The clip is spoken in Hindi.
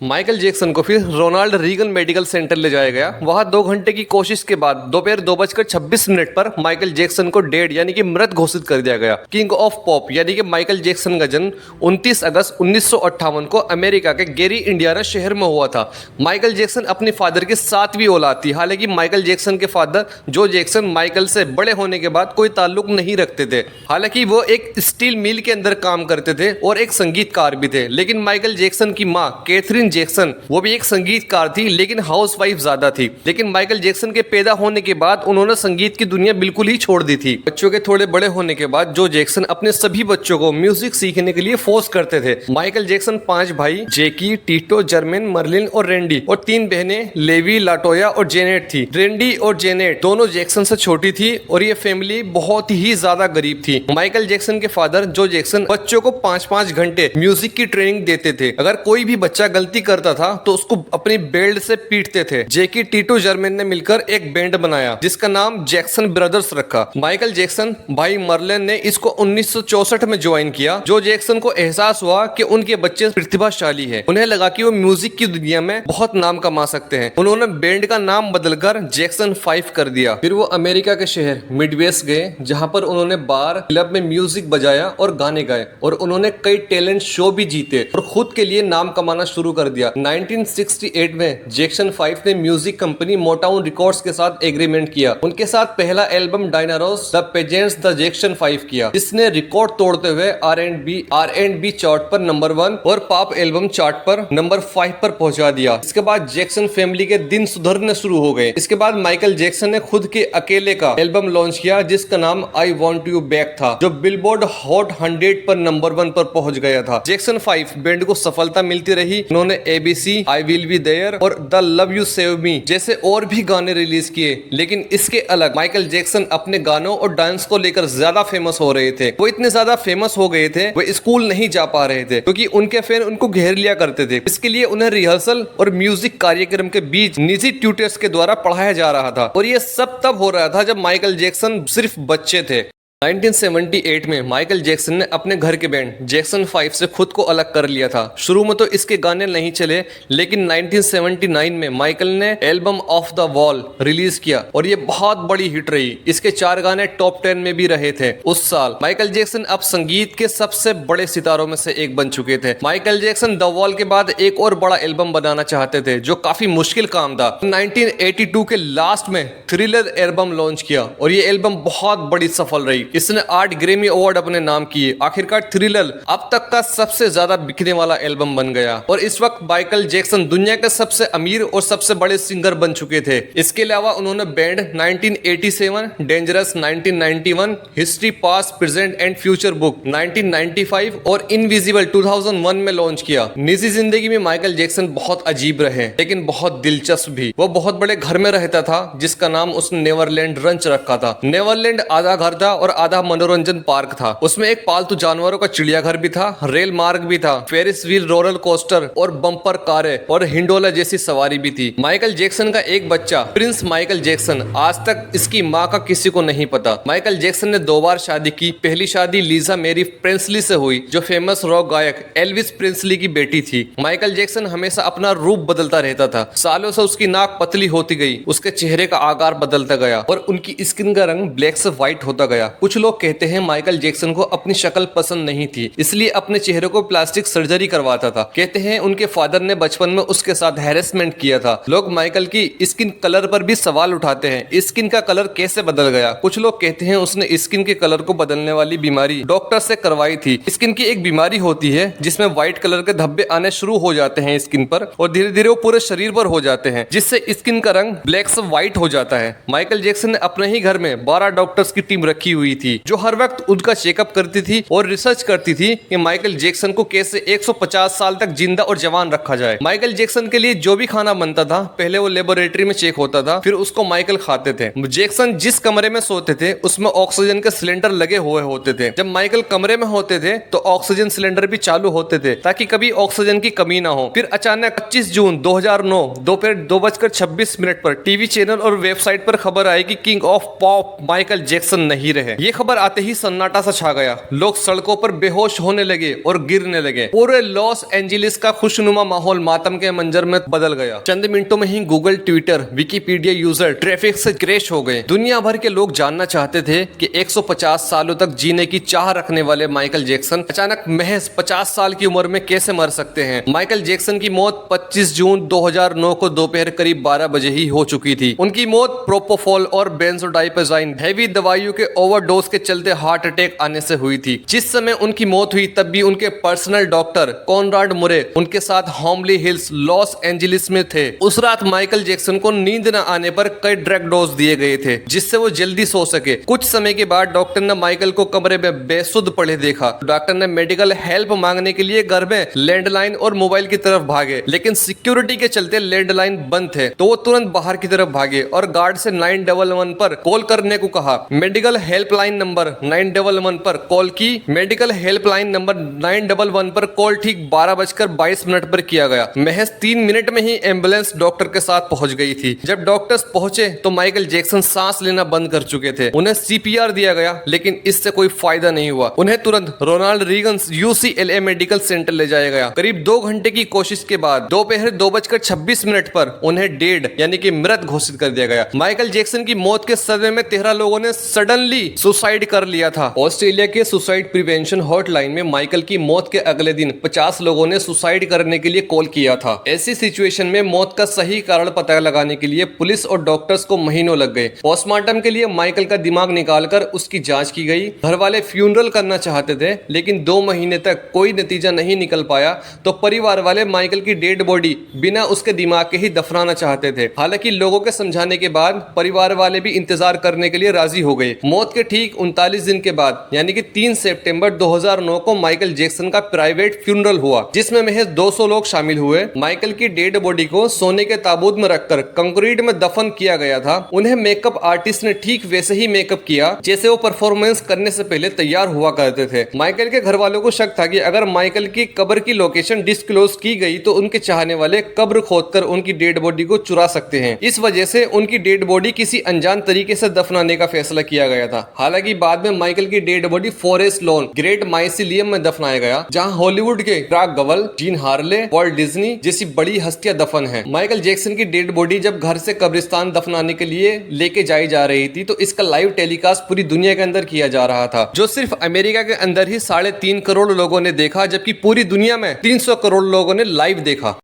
माइकल जैक्सन को फिर रोनाल्ड रीगन मेडिकल सेंटर ले जाया गया। वहां 2 घंटे की कोशिश के बाद दोपहर 2:26 पर माइकल जैक्सन को डेड यानी कि मृत घोषित कर दिया गया। किंग ऑफ पॉप यानी कि माइकल जैक्सन का जन्म 29 अगस्त 1958 को अमेरिका के गेरी इंडियाना शहर में हुआ था। माइकल जैक्सन अपने फादर की 7वीं औलाद थी। हालांकि माइकल जैक्सन के फादर जो जैक्सन माइकल से बड़े होने के बाद कोई ताल्लुक नहीं रखते थे। हालांकि वो एक स्टील मिल के अंदर काम करते थे और एक संगीतकार भी थे। लेकिन माइकल जैक्सन की माँ कैथरीन जैक्सन वो भी एक संगीतकार थी, लेकिन हाउसवाइफ ज्यादा थी। लेकिन माइकल जैक्सन के पैदा होने के बाद उन्होंने संगीत की दुनिया बिल्कुल ही छोड़ दी थी। बच्चों के थोड़े बड़े होने के बाद जो जैक्सन अपने सभी बच्चों को म्यूजिक सीखने के लिए फोर्स करते थे। माइकल जैक्सन 5 भाई जैकी, टीटो, जर्मेन, मर्लिन और रेंडी और 3 बहनें लेवी, लाटोया और जेनेट थी। रेंडी और जेनेट दोनों जैक्सन से छोटी थी और ये फैमिली बहुत ही ज्यादा गरीब थी। माइकल जैक्सन के फादर जो जैक्सन बच्चों को 5-5 घंटे म्यूजिक की ट्रेनिंग देते थे। अगर कोई भी बच्चा गलती करता था तो उसको अपनी बेल्ट से पीटते थे। जैकी, टीटो, जर्मेन ने मिलकर एक बैंड बनाया जिसका नाम जैक्सन ब्रदर्स रखा। माइकल जैक्सन भाई मर्लिन ने इसको 1964 में ज्वाइन किया। जो जैक्सन को एहसास हुआ कि उनके बच्चे प्रतिभाशाली है, उन्हें लगा कि वो म्यूजिक की दुनिया में बहुत नाम कमा सकते हैं। उन्होंने बैंड का नाम बदलकर जैक्सन 5 कर दिया। फिर वो अमेरिका के शहर मिडवेस्ट गए, जहां पर उन्होंने बार क्लब में म्यूजिक बजाया और गाने गाए और उन्होंने कई टैलेंट शो भी जीते और खुद के लिए नाम कमाना शुरू कर दिया। 1968 में जैक्सन 5 ने म्यूजिक कंपनी मोटाउन रिकॉर्ड्स के साथ एग्रीमेंट किया। उनके साथ पहला album Diana Ross the presents the Jackson 5 किया, जिसने रिकॉर्ड तोड़ते हुए R&B चार्ट पर नंबर 1 और पॉप एल्बम चार्ट पर नंबर 5 पर पहुंचा दिया। इसके बाद जैक्सन फैमिली के दिन सुधरने शुरू हो गए। इसके बाद माइकल जैक्सन ने खुद के अकेले का एल्बम लॉन्च किया जिसका नाम आई वॉन्ट यू बैक था, जो बिलबोर्ड हॉट 100 पर नंबर 1 पर पहुंच गया था। जैक्सन 5 बैंड को सफलता मिलती रही। उन्होंने ABC, I will be there और the love you save me जैसे और भी गाने रिलीज किए। लेकिन इसके अलग माइकल जैक्सन अपने गानों और डांस को लेकर ज्यादा फेमस हो रहे थे। वो इतने ज्यादा फेमस हो गए थे, वो स्कूल नहीं जा पा रहे थे क्योंकि उनके फैन उनको घेर लिया करते थे। इसके लिए उन्हें रिहर्सल और म्यूजिक कार्यक्रम के बीच निजी ट्यूटर्स के द्वारा पढ़ाया जा रहा था और ये सब तब हो रहा था जब माइकल जैक्सन सिर्फ बच्चे थे। 1978 में माइकल जैक्सन ने अपने घर के बैंड जैक्सन 5 से खुद को अलग कर लिया था। शुरू में तो इसके गाने नहीं चले, लेकिन 1979 में माइकल ने album of the wall release किया और ये बहुत बड़ी हिट रही। इसके 4 गाने टॉप 10 में भी रहे थे। उस साल माइकल जैक्सन अब संगीत के सबसे बड़े सितारों में से एक बन चुके थे। माइकल जैक्सन द वॉल के बाद एक और बड़ा एल्बम बनाना चाहते थे, जो काफी मुश्किल काम था। 1982 के लास्ट में थ्रिलर एल्बम लॉन्च किया और ये एल्बम बहुत बड़ी सफल रही। इसने 8 ग्रैमी अवार्ड अपने नाम किए। आखिरकार थ्रिलर अब तक का सबसे ज्यादा बिकने वाला एल्बम बन गया और इस वक्त माइकल जैक्सन दुनिया के सबसे अमीर और सबसे बड़े सिंगर बन चुके थे। इसके अलावा उन्होंने band 1987, dangerous 1991, history past present and future book 1995 और इनविजिबल 2001 में लॉन्च किया। निजी जिंदगी में माइकल जैक्सन बहुत अजीब रहे, लेकिन बहुत दिलचस्प भी। वो बहुत बड़े घर में रहता था जिसका नाम उसने नेवरलैंड रंच रखा था। नेवरलैंड आधा घर था और आधा मनोरंजन पार्क था। उसमें एक पालतू जानवरों का चिड़ियाघर भी था, रेल मार्ग भी था, फेरिस व्हील, रोलर कोस्टर और बम्पर कारें और हिंडोला जैसी सवारी भी थी। माइकल जैक्सन का एक बच्चा प्रिंस माइकल जैक्सन, आज तक इसकी माँ का किसी को नहीं पता। माइकल जैक्सन ने 2 बार शादी की। पहली शादी लीजा मेरी प्रिंसली से हुई, जो फेमस रॉक गायक एल्विस प्रिंसली की बेटी थी। माइकल जैक्सन हमेशा अपना रूप बदलता रहता था। सालों से उसकी नाक पतली होती गई, उसके चेहरे का आकार बदलता गया और उनकी स्किन का रंग ब्लैक से व्हाइट होता गया। कुछ लोग कहते हैं माइकल जैक्सन को अपनी शक्ल पसंद नहीं थी, इसलिए अपने चेहरे को प्लास्टिक सर्जरी करवाता था। कहते हैं उनके फादर ने बचपन में उसके साथ हैरेसमेंट किया था। लोग माइकल की स्किन कलर पर भी सवाल उठाते हैं, स्किन का कलर कैसे बदल गया। कुछ लोग कहते हैं उसने स्किन के कलर को बदलने वाली बीमारी डॉक्टर से करवाई थी। स्किन की एक बीमारी होती है जिसमें व्हाइट कलर के धब्बे आने शुरू हो जाते हैं स्किन पर और धीरे धीरे वो पूरे शरीर पर हो जाते हैं, जिससे स्किन का रंग ब्लैक से व्हाइट हो जाता है। माइकल जैक्सन ने अपने ही घर में 12 डॉक्टर्स की टीम रखी हुई थी जो हर वक्त उनका चेकअप करती थी और रिसर्च करती थी कि माइकल जैक्सन को कैसे 150 साल तक जिंदा और जवान रखा जाए। माइकल जैक्सन के लिए जो भी खाना बनता था पहले वो लेबोरेटरी में चेक होता था, फिर उसको माइकल खाते थे। जैक्सन जिस कमरे में सोते थे उसमें ऑक्सीजन के सिलेंडर लगे हुए होते थे। जब माइकल कमरे में होते थे तो ऑक्सीजन सिलेंडर भी चालू होते थे ताकि कभी ऑक्सीजन की कमी ना हो। फिर अचानक 25 जून 2009 दोपहर 2:26 पर टीवी चैनल और वेबसाइट पर खबर आई कि king of pop Michael Jackson नहीं रहे। ये खबर आते ही सन्नाटा सा छा गया। लोग सड़कों पर बेहोश होने लगे और गिरने लगे। पूरे लॉस एंजलिस का खुशनुमा माहौल मातम के मंजर में बदल गया। चंद मिनटों में ही Google, Twitter, Wikipedia user traffic से क्रैश हो गए। दुनिया भर के लोग जानना चाहते थे कि 150 सालों तक जीने की चाह रखने वाले माइकल जैक्सन अचानक महज 50 साल की उम्र में कैसे मर सकते हैं। माइकल जैक्सन की मौत 25 जून 2009 को दोपहर करीब 12 बजे ही हो चुकी थी। उनकी मौत प्रोपोफॉल और बेंजोडाइपेजाइन हैवी दवाइयों के ओवरडोज के चलते हार्ट अटैक आने से हुई थी। जिस समय उनकी मौत हुई तब भी उनके पर्सनल डॉक्टर कॉनराड मुरे उनके साथ होमली हिल्स लॉस एंजलिस में थे। उस रात माइकल जैक्सन को नींद न आने पर कई ड्रग डोज दिए गए थे जिससे वो जल्दी सो सके। कुछ समय के बाद डॉक्टर ने माइकल को कमरे में बेसुध पड़े देखा। डॉक्टर ने मेडिकल हेल्प मांगने के लिए घर में लैंडलाइन और मोबाइल की तरफ भागे, लेकिन सिक्योरिटी के चलते लैंडलाइन बंद थे तो वो तुरंत बाहर की तरफ भागे और गार्ड से 911 पर कॉल करने को कहा। मेडिकल हेल्पलाइन नंबर 911 पर कॉल की। मेडिकल हेल्पलाइन नंबर 911 पर कॉल ठीक 12:22 पर किया गया। महज 3 मिनट में ही एम्बुलेंस डॉक्टर के साथ पहुंच गई थी। जब डॉक्टर्स पहुंचे तो माइकल जैक्सन सांस लेना बंद कर चुके थे। उन्हें सीपीआर दिया गया लेकिन इससे कोई फायदा नहीं हुआ। उन्हें तुरंत Ronald Reagan UCLA Medical Center ले जाया गया। करीब 2 घंटे की कोशिश के बाद दोपहर 2:26 पर उन्हें डेड यानी कि मृत घोषित कर दिया गया। माइकल जैक्सन की मौत के सदमे में 13 लोगों ने सडनली सुसाइड कर लिया था। ऑस्ट्रेलिया के सुसाइड प्रिवेंशन हॉटलाइन में माइकल की मौत के अगले दिन 50 लोगों ने सुसाइड करने के लिए कॉल किया था। ऐसी सिचुएशन में मौत का सही कारण पता लगाने के लिए पुलिस और डॉक्टर्स को महीनों लग गए। पोस्टमार्टम के लिए माइकल का दिमाग निकालकर उसकी जांच की गई। घर वाले फ्यूनरल करना चाहते थे लेकिन 2 महीने तक कोई नतीजा नहीं निकल पाया तो परिवार वाले माइकल की डेड बॉडी बिना उसके दिमाग के ही दफनाना चाहते थे। हालांकि लोगों के समझाने के बाद परिवार वाले भी इंतजार करने के लिए राजी हो गए। मौत के ठीक 39 दिन के बाद यानी कि 3 सितंबर 2009 को माइकल जैक्सन का प्राइवेट फ्यूनरल हुआ जिसमें महज 200 लोग शामिल हुए। माइकल की डेड बॉडी को सोने के ताबूत में रखकर कंक्रीट में दफन किया गया था। उन्हें मेकअप आर्टिस्ट ने ठीक वैसे ही मेकअप किया जैसे वो परफॉर्मेंस करने से पहले तैयार हुआ करते थे। माइकल के घर वालों को शक था कि अगर माइकल की कब्र की लोकेशन डिस्क्लोज की गई तो उनके चाहने वाले कब्र खोदकर उनकी डेड बॉडी को चुरा सकते हैं। इस वजह से उनकी डेड बॉडी किसी अनजान तरीके से दफनाने का फैसला किया गया था। हालांकि बाद में माइकल की dead body forest lawn great mycelium में दफनाया गया जहां हॉलीवुड के क्राक गवल, जीन हार्ले, वॉल्ट डिज्नी जैसी बड़ी हस्तियां दफन हैं। माइकल जैक्सन की डेड बॉडी जब घर से कब्रिस्तान दफनाने के लिए लेके जाई जा रही थी तो इसका लाइव टेलीकास्ट पूरी दुनिया के अंदर किया जा रहा था जो सिर्फ अमेरिका के अंदर ही 3.5 करोड़ लोगों ने देखा जबकि पूरी दुनिया में 300 करोड़ लोगों ने लाइव देखा।